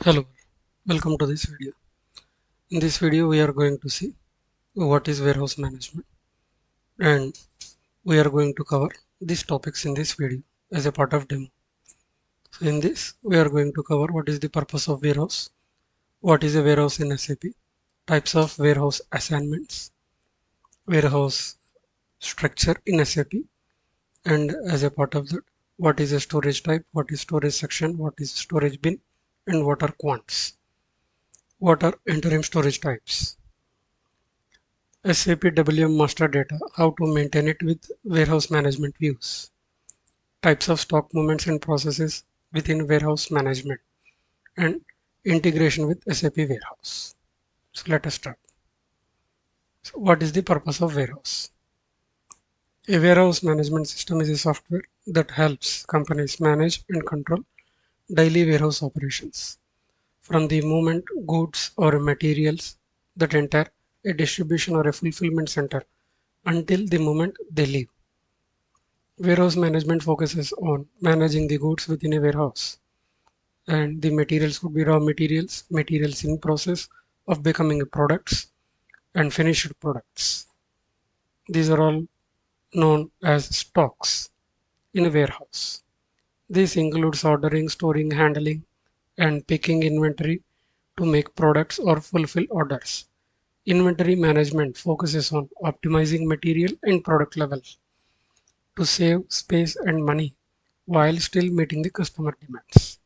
Hello, welcome to this video. In this video, we are going to see what is warehouse management, and we are going to cover these topics in this video as a part of demo. So in this, we are going to cover what is the purpose of warehouse, what is a warehouse in SAP, types of warehouse assignments, warehouse structure in SAP, and as a part of that, what is a storage type, what is storage section, what is storage bin, and what are quants, what are interim storage types. SAP WM master data, how to maintain it with warehouse management views, types of stock movements and processes within warehouse management, and integration with SAP warehouse. So let us start. So what is the purpose of warehouse? A warehouse management system is a software that helps companies manage and control daily warehouse operations, from the moment goods or materials that enter a distribution or a fulfillment center until the moment they leave. Warehouse management focuses on managing the goods within a warehouse, and the materials could be raw materials, materials in process of becoming products, and finished products. These are all known as stocks in a warehouse. This includes ordering, storing, handling, and picking inventory to make products or fulfill orders. Inventory management focuses on optimizing material and product levels to save space and money while still meeting the customer demands.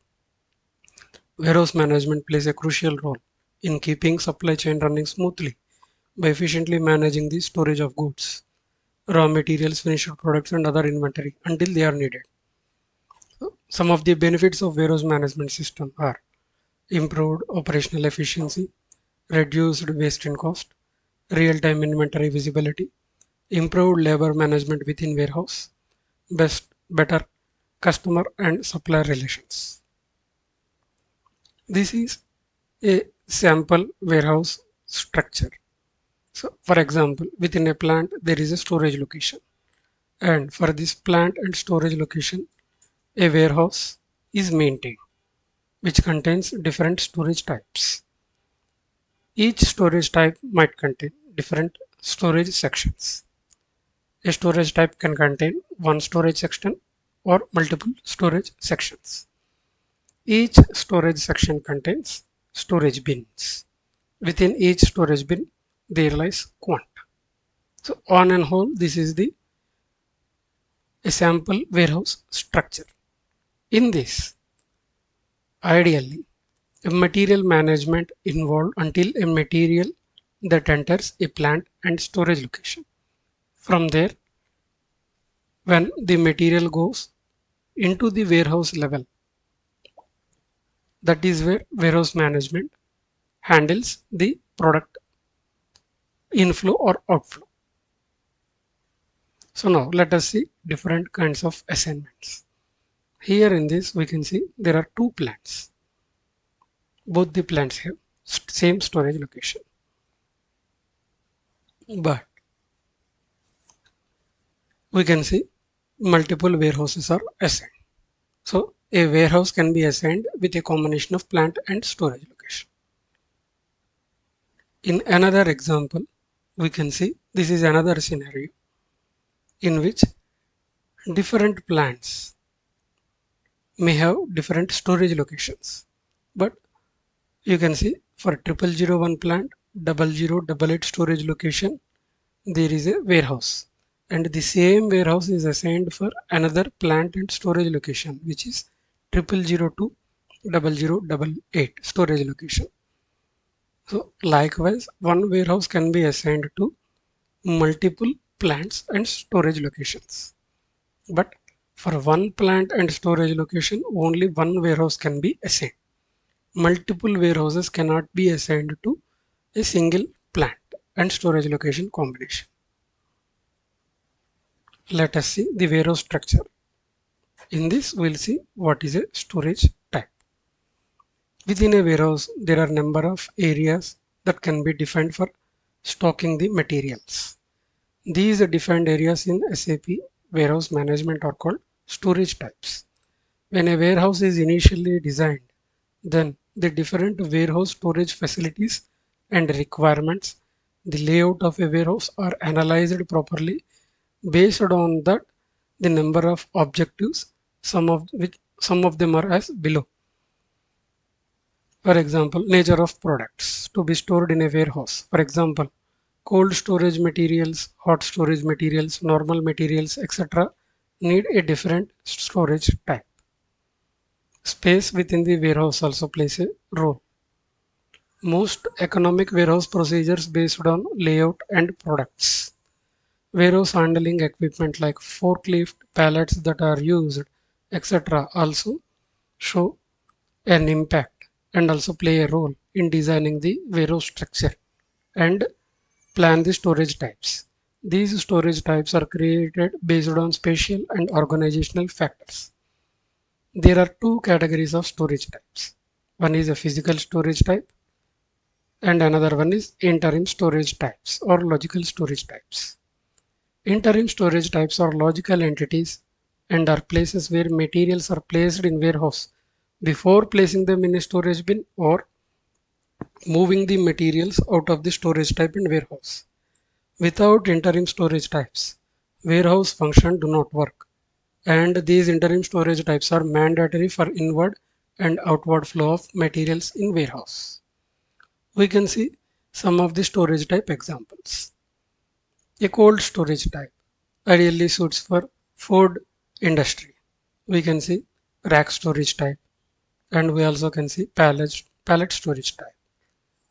Warehouse management plays a crucial role in keeping supply chain running smoothly by efficiently managing the storage of goods, raw materials, finished products, and other inventory until they are needed. Some of the benefits of warehouse management system are improved operational efficiency, reduced waste and cost, real-time inventory visibility, improved labor management within warehouse, better customer and supplier relations. This is a sample warehouse structure. So for example, within a plant, there is a storage location. And for this plant and storage location, a warehouse is maintained, which contains different storage types. Each storage type might contain different storage sections. A storage type can contain one storage section or multiple storage sections. Each storage section contains storage bins. Within each storage bin, there lies quant. So on and whole, this is the a sample warehouse structure. In this, ideally, a material management involved until a material that enters a plant and storage location. From there, when the material goes into the warehouse level, that is where warehouse management handles the product inflow or outflow. So now let us see different kinds of assignments. Here in this we can see there are two plants. Both the plants have same storage location. But we can see multiple warehouses are assigned. So a warehouse can be assigned with a combination of plant and storage location. In another example, we can see this is another scenario in which different plants may have different storage locations. But you can see for 0001 plant, 0088 storage location, there is a warehouse. And the same warehouse is assigned for another plant and storage location, which is 0002 0088 storage location. So likewise, one warehouse can be assigned to multiple plants and storage locations. But for one plant and storage location, only one warehouse can be assigned. Multiple warehouses cannot be assigned to a single plant and storage location combination. Let us see the warehouse structure. In this, we'll see what is a storage type. Within a warehouse, there are a number of areas that can be defined for stocking the materials. These defined areas in SAP Warehouse Management are called storage types. When a warehouse is initially designed, then the different warehouse storage facilities and requirements. The layout of a warehouse are analyzed properly based on that the number of objectives, some of them are as below. For example, nature of products to be stored in a warehouse. For example, cold storage materials, hot storage materials, normal materials, etc. need a different storage type. Space within the warehouse also plays a role. Most economic warehouse procedures based on layout and products. Warehouse handling equipment like forklift, pallets that are used, etc. also show an impact and also play a role in designing the warehouse structure and plan the storage types. These storage types are created based on spatial and organizational factors. There are two categories of storage types. One is a physical storage type and another one is interim storage types or logical storage types. Interim storage types are logical entities and are places where materials are placed in warehouse before placing them in a storage bin or moving the materials out of the storage type in warehouse. Without interim storage types, warehouse function do not work, and these interim storage types are mandatory for inward and outward flow of materials in warehouse. We can see some of the storage type examples. A cold storage type ideally suits for food industry. We can see rack storage type, and we also can see pallet storage type.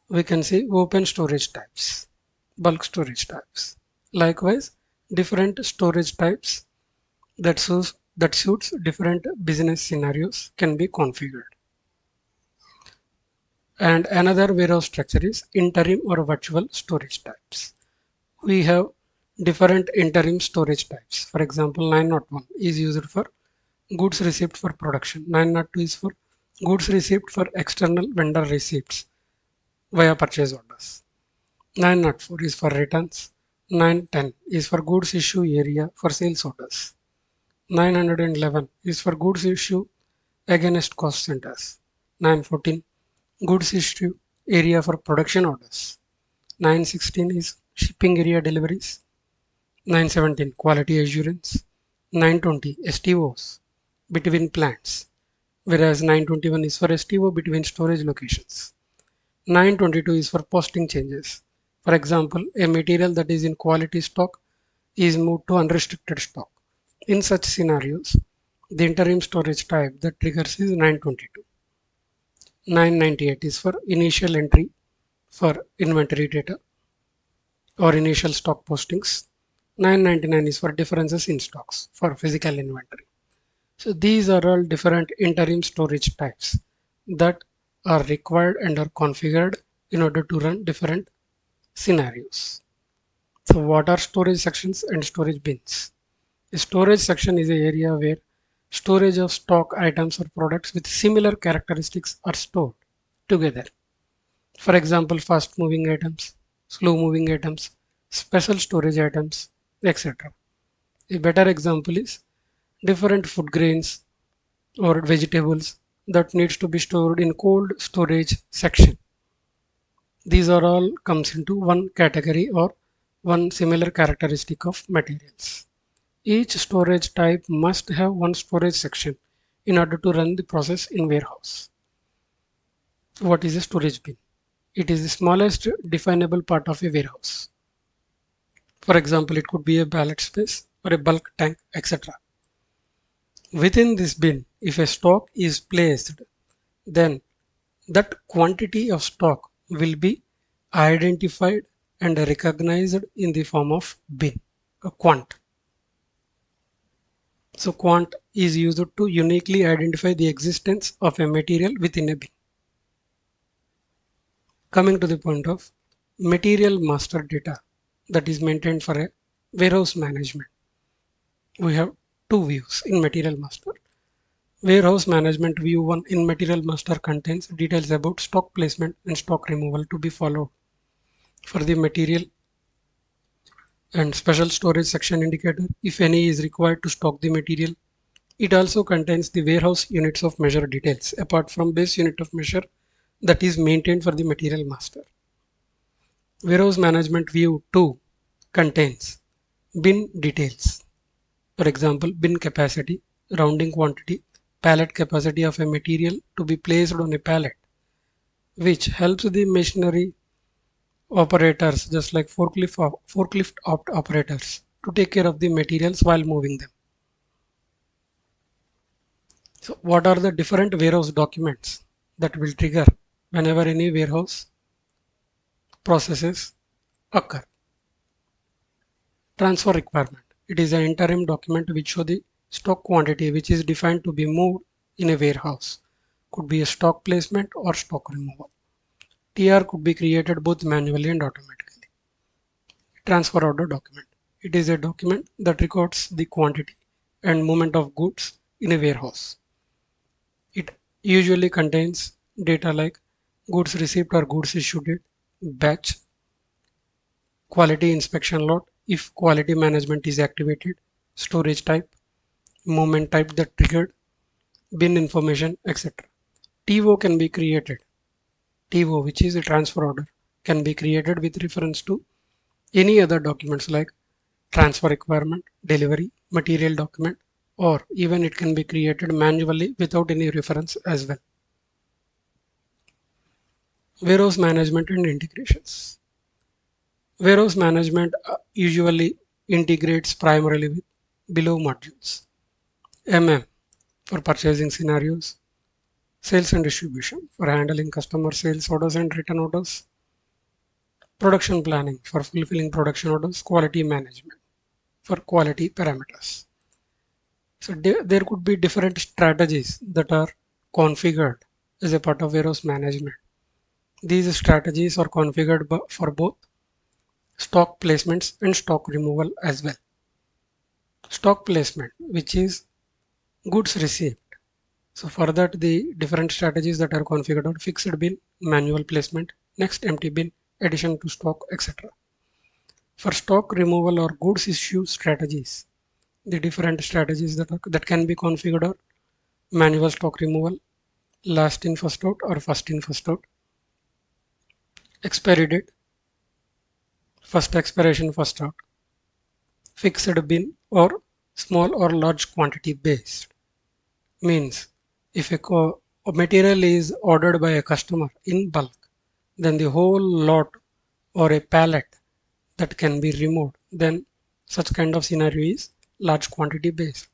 We can see open storage types, bulk storage types. Likewise, different storage types that suits different business scenarios can be configured. And another warehouse structure is interim or virtual storage types. We have different interim storage types. For example, 901 is used for goods received for production. 902 is for goods received for external vendor receipts via purchase orders. 904 is for returns. 910 is for goods issue area for sales orders. 911 is for goods issue against cost centers. 914 goods issue area for production orders. 916 is shipping area deliveries. 917 quality assurance. 920 STOs between plants, whereas 921 is for STO between storage locations. 922 is for posting changes. For example, a material that is in quality stock is moved to unrestricted stock. In such scenarios, the interim storage type that triggers is 922. 998 is for initial entry for inventory data or initial stock postings. 999 is for differences in stocks for physical inventory. So these are all different interim storage types that are required and are configured in order to run different scenarios. So what are storage sections and storage bins? A storage section is an area where storage of stock items or products with similar characteristics are stored together. For example, fast moving items, slow moving items, special storage items, etc. A better example is different food grains or vegetables that needs to be stored in cold storage section. These are all comes into one category or one similar characteristic of materials. Each storage type must have one storage section in order to run the process in warehouse. What is a storage bin? It is the smallest definable part of a warehouse. For example, it could be a pallet space or a bulk tank, etc. Within this bin, if a stock is placed, then that quantity of stock will be identified and recognized in the form of bin, a quant. So quant is used to uniquely identify the existence of a material within a bin. Coming to the point of material master data that is maintained for a warehouse management. We have two views in material master. Warehouse management view 1 in material master contains details about stock placement and stock removal to be followed for the material and special storage section indicator if any is required to stock the material. It also contains the warehouse units of measure details. Apart from base unit of measure, that is maintained for the material master. Warehouse management view 2 contains bin details. For example, bin capacity, rounding quantity, pallet capacity of a material to be placed on a pallet, which helps the machinery operators, just like forklift operators, to take care of the materials while moving them. So what are the different warehouse documents that will trigger whenever any warehouse processes occur? Transfer requirement. It is an interim document which shows the stock quantity which is defined to be moved in a warehouse. Could be a stock placement or stock removal. TR could be created both manually and automatically. Transfer order document. It is a document that records the quantity and movement of goods in a warehouse. It usually contains data like goods received or goods issued, batch, quality inspection lot if quality management is activated, storage type, movement type that triggered, bin information, etc. TO can be created. TO, which is a transfer order, can be created with reference to any other documents like transfer requirement, delivery, material document, or even it can be created manually without any reference as well. Warehouse management and integrations. Warehouse management usually integrates primarily with below modules. MM for purchasing scenarios, sales and distribution for handling customer sales orders and return orders, production planning for fulfilling production orders, quality management for quality parameters. So there could be different strategies that are configured as a part of warehouse management. These strategies are configured for both stock placements and stock removal as well. Stock placement, which is goods received. So for that, the different strategies that are configured are fixed bin, manual placement, next empty bin, addition to stock, etc. For stock removal or goods issue strategies, the different strategies that can be configured are manual stock removal, last in first out or first in first out, expiry date, first expiration first out, fixed bin or small or large quantity based. Means if a material is ordered by a customer in bulk, then the whole lot or a pallet that can be removed, then such kind of scenario is large quantity based.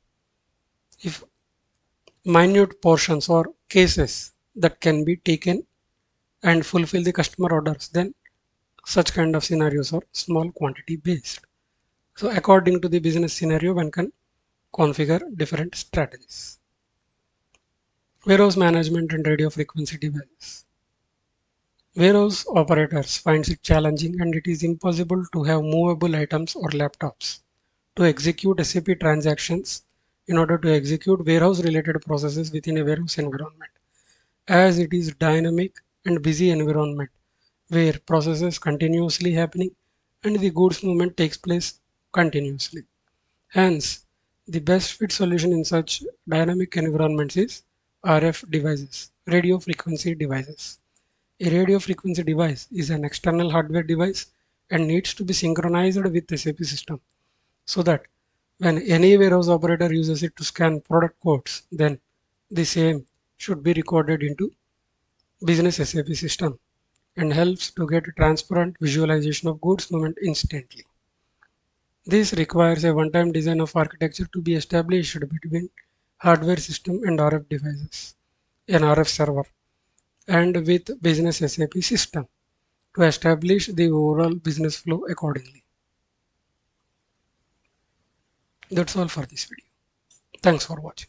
If minute portions or cases that can be taken and fulfill the customer orders, then such kind of scenarios are small quantity based. So according to the business scenario, one can configure different strategies. Warehouse management and radio frequency devices. Warehouse operators finds it challenging and it is impossible to have movable items or laptops to execute SAP transactions in order to execute warehouse related processes within a warehouse environment, as it is dynamic and busy environment where processes continuously happening and the goods movement takes place continuously. Hence, the best fit solution in such dynamic environments is RF devices, radio frequency devices. A radio frequency device is an external hardware device and needs to be synchronized with the SAP system so that when any warehouse operator uses it to scan product codes, then the same should be recorded into business SAP system and helps to get transparent visualization of goods movement instantly. This requires a one-time design of architecture to be established between hardware system and RF devices, an RF server, and with business SAP system to establish the overall business flow accordingly. That's all for this video. Thanks for watching.